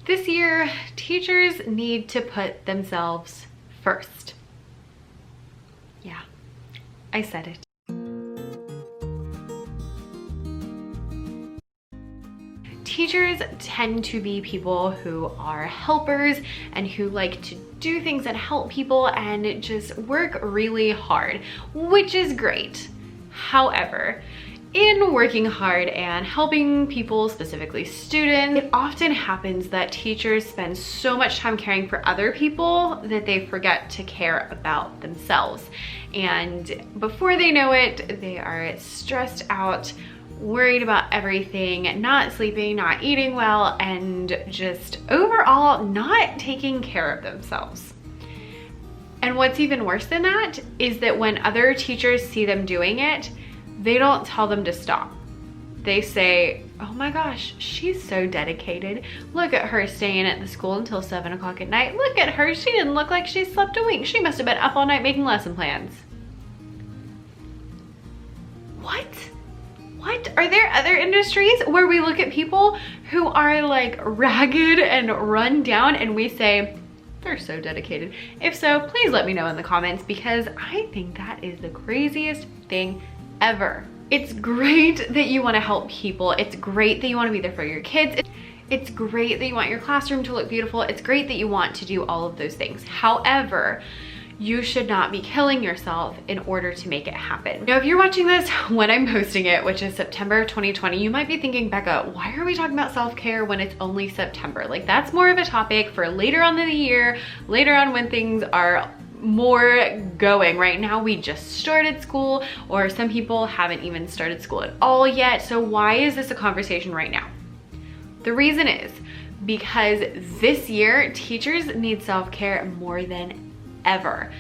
This year, teachers need to put themselves first. Yeah, I said it. Teachers tend to be people who are helpers and who like to do things that help people and just work really hard, which is great. However, in working hard and helping people, specifically students, it often happens that teachers spend so much time caring for other people that they forget to care about themselves. And before they know it, they are stressed out, worried about everything, not sleeping, not eating well, and just overall not taking care of themselves. And what's even worse than that is that when other teachers see them doing it, they don't tell them to stop. They say, oh my gosh, she's so dedicated. Look at her staying at the school until 7 o'clock at night. Look at her, she didn't look like she slept a wink. She must have been up all night making lesson plans. What? What? Are there other industries where we look at people who are like ragged and run down and we say, they're so dedicated? If so, please let me know in the comments, because I think that is the craziest thing ever. It's great that you want to help people. It's great that you want to be there for your kids. It's great that you want your classroom to look beautiful. It's great that you want to do all of those things. However, you should not be killing yourself in order to make it happen. Now, if you're watching this when I'm posting it, which is September of 2020, you might be thinking, Becca, why are we talking about self-care when it's only September? Like, that's more of a topic for later on in the year, later on when things are more going. Right now, we just started school, or some people haven't even started school at all yet. So why is this a conversation right now? The reason is because this year, teachers need self-care more than ever.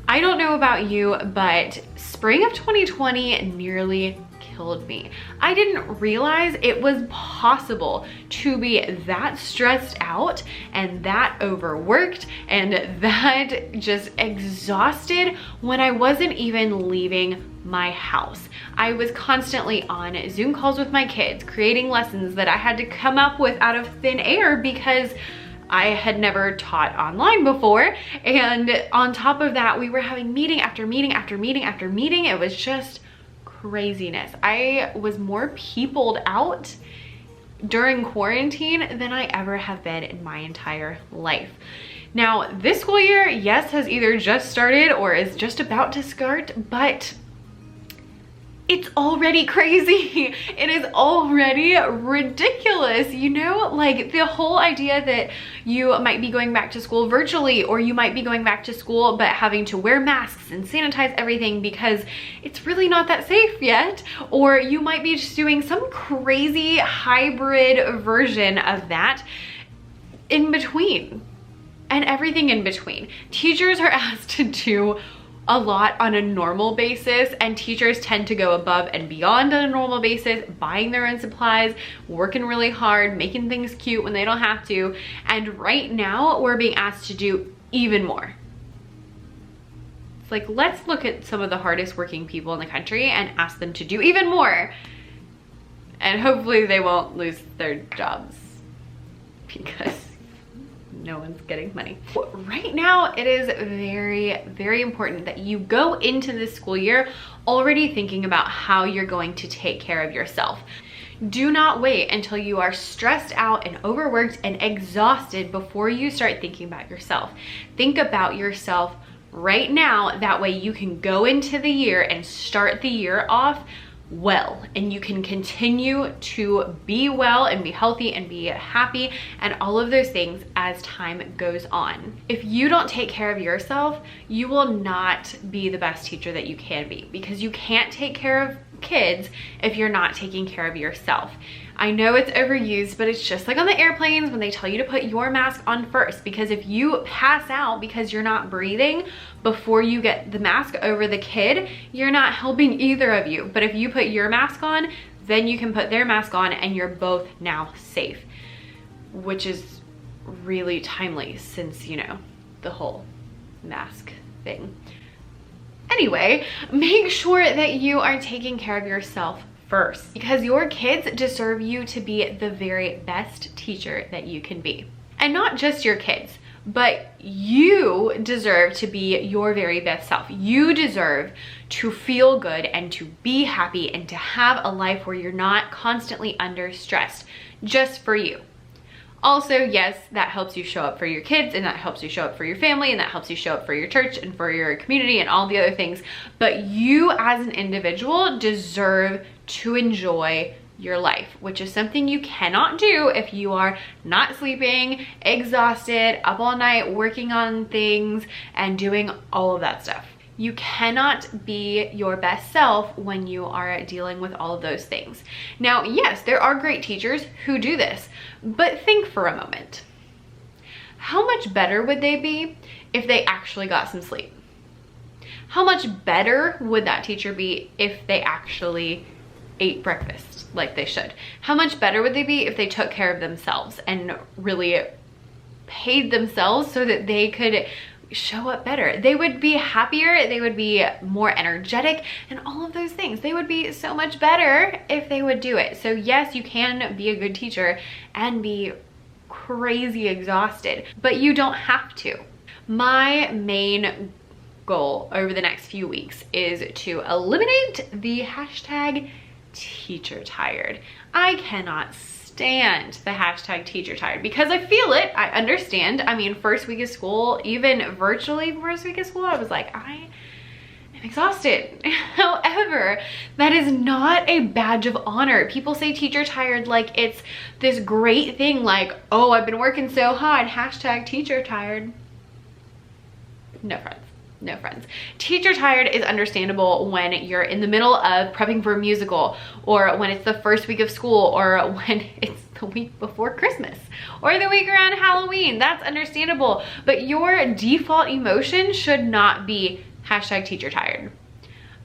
I don't know about you, but spring of 2020 nearly killed me. I didn't realize it was possible to be that stressed out and that overworked and that just exhausted when I wasn't even leaving my house. I was constantly on Zoom calls with my kids, creating lessons that I had to come up with out of thin air because I had never taught online before. And on top of that, we were having meeting after meeting after meeting after meeting. It was just craziness. I was more peopled out during quarantine than I ever have been in my entire life. Now, this school year, yes, has either just started or is just about to start, but it's already crazy. It is already ridiculous. You know, like the whole idea that you might be going back to school virtually, or you might be going back to school but having to wear masks and sanitize everything because it's really not that safe yet. Or you might be just doing some crazy hybrid version of that in between, and everything in between. Teachers are asked to do a lot on a normal basis, and teachers tend to go above and beyond on a normal basis, buying their own supplies, working really hard, making things cute when they don't have to. And right now we're being asked to do even more. It's like, let's look at some of the hardest working people in the country and ask them to do even more. And hopefully they won't lose their jobs because no one's getting money. Right now, it is very, very important that you go into this school year already thinking about how you're going to take care of yourself. Do not wait until you are stressed out and overworked and exhausted before you start thinking about yourself. Think about yourself right now. That way you can go into the year and start the year off well, and you can continue to be well and be healthy and be happy and all of those things as time goes on. If you don't take care of yourself, you will not be the best teacher that you can be, because you can't take care of kids if you're not taking care of yourself. I know it's overused, but it's just like on the airplanes when they tell you to put your mask on first, because if you pass out because you're not breathing before you get the mask over the kid, you're not helping either of you. But if you put your mask on, then you can put their mask on and you're both now safe, which is really timely since, you know, the whole mask thing. Anyway, make sure that you are taking care of yourself first, because your kids deserve you to be the very best teacher that you can be. And not just your kids, but you deserve to be your very best self. You deserve to feel good and to be happy and to have a life where you're not constantly under stress, just for you. Also, yes, that helps you show up for your kids, and that helps you show up for your family, and that helps you show up for your church and for your community and all the other things. But you as an individual deserve to enjoy your life, which is something you cannot do if you are not sleeping, exhausted, up all night working on things and doing all of that stuff. You cannot be your best self when you are dealing with all of those things. Now, yes, there are great teachers who do this, but think for a moment. How much better would they be if they actually got some sleep? How much better would that teacher be if they actually ate breakfast like they should? How much better would they be if they took care of themselves and really paid themselves so that they could show up better? They would be happier, they would be more energetic, and all of those things. They would be so much better if they would do it. So yes, you can be a good teacher and be crazy exhausted, but you don't have to. My main goal over the next few weeks is to eliminate the hashtag teacher tired. I cannot stand the hashtag teacher tired because I feel it. I understand. I mean, first week of school, even virtually first week of school, I was like, I am exhausted. However, that is not a badge of honor. People say teacher tired like it's this great thing, like, oh, I've been working so hard, hashtag teacher tired. No, friends. No, friends. Teacher tired is understandable when you're in the middle of prepping for a musical, or when it's the first week of school, or when it's the week before Christmas, or the week around Halloween. That's understandable. But your default emotion should not be hashtag teacher tired.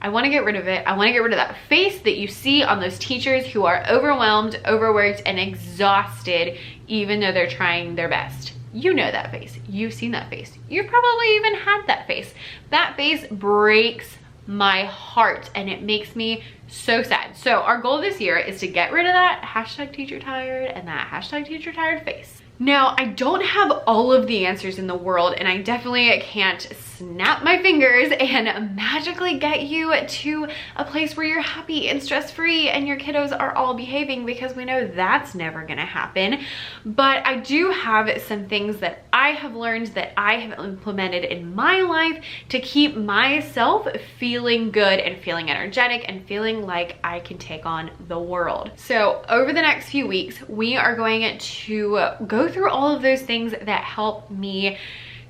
I want to get rid of it. I want to get rid of that face that you see on those teachers who are overwhelmed, overworked, and exhausted, even though they're trying their best. You know that face. You've seen that face. You've probably even had that face. That face breaks my heart and it makes me so sad. So our goal this year is to get rid of that hashtag teacher tired and that hashtag teacher tired face. Now, I don't have all of the answers in the world, and I definitely can't snap my fingers and magically get you to a place where you're happy and stress-free and your kiddos are all behaving, because we know that's never gonna happen. But I do have some things that I have learned, that I have implemented in my life to keep myself feeling good and feeling energetic and feeling like I can take on the world. So over the next few weeks, we are going to go through all of those things that help me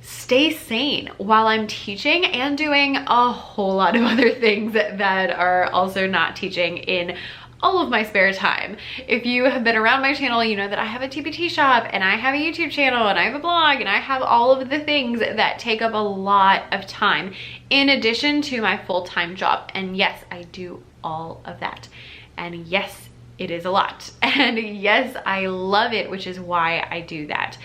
stay sane while I'm teaching and doing a whole lot of other things that are also not teaching in all of my spare time. If you have been around my channel, you know that I have a TPT shop and I have a YouTube channel and I have a blog and I have all of the things that take up a lot of time in addition to my full-time job. And yes, I do all of that. And yes, it is a lot. And yes, I love it, which is why I do that.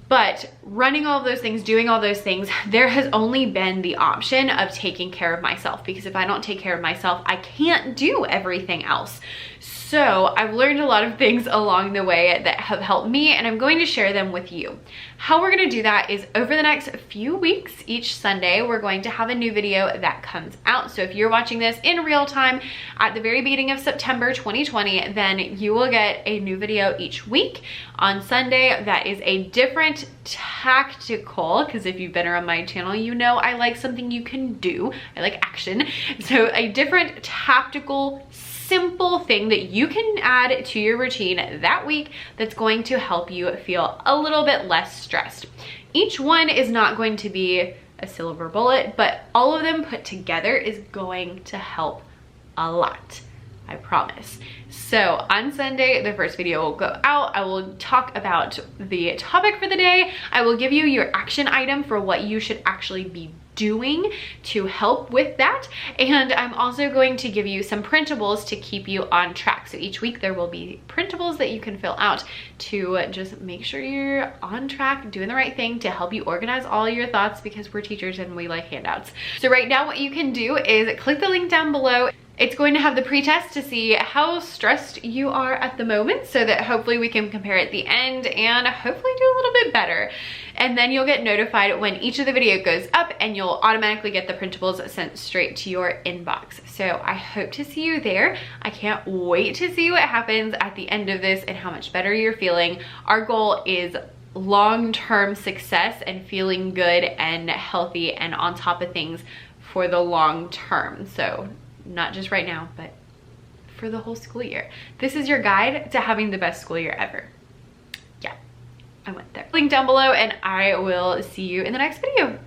But running all of those things, doing all those things, there has only been the option of taking care of myself, because if I don't take care of myself, I can't do everything else. So I've learned a lot of things along the way that have helped me, and I'm going to share them with you. How we're going to do that is over the next few weeks, each Sunday, we're going to have a new video that comes out. So if you're watching this in real time at the very beginning of September 2020, then you will get a new video each week on Sunday that is a different tactical, because if you've been around my channel, you know I like something you can do. I like action. So a different tactical, simple thing that you can add to your routine that week that's going to help you feel a little bit less stressed. Each one is not going to be a silver bullet, but all of them put together is going to help a lot. I promise. So on Sunday, the first video will go out. I will talk about the topic for the day. I will give you your action item for what you should actually be doing to help with that. And I'm also going to give you some printables to keep you on track. So each week there will be printables that you can fill out to just make sure you're on track, doing the right thing, to help you organize all your thoughts, because we're teachers and we like handouts. So right now what you can do is click the link down below It's going to have the pretest to see how stressed you are at the moment so that hopefully we can compare at the end and hopefully do a little bit better. And then you'll get notified when each of the video goes up and you'll automatically get the printables sent straight to your inbox. So I hope to see you there. I can't wait to see what happens at the end of this and how much better you're feeling. Our goal is long-term success and feeling good and healthy and on top of things for the long term. So not just right now, but for the whole school year. This is your guide to having the best school year ever. Yeah, I went there. Link down below and I will see you in the next video.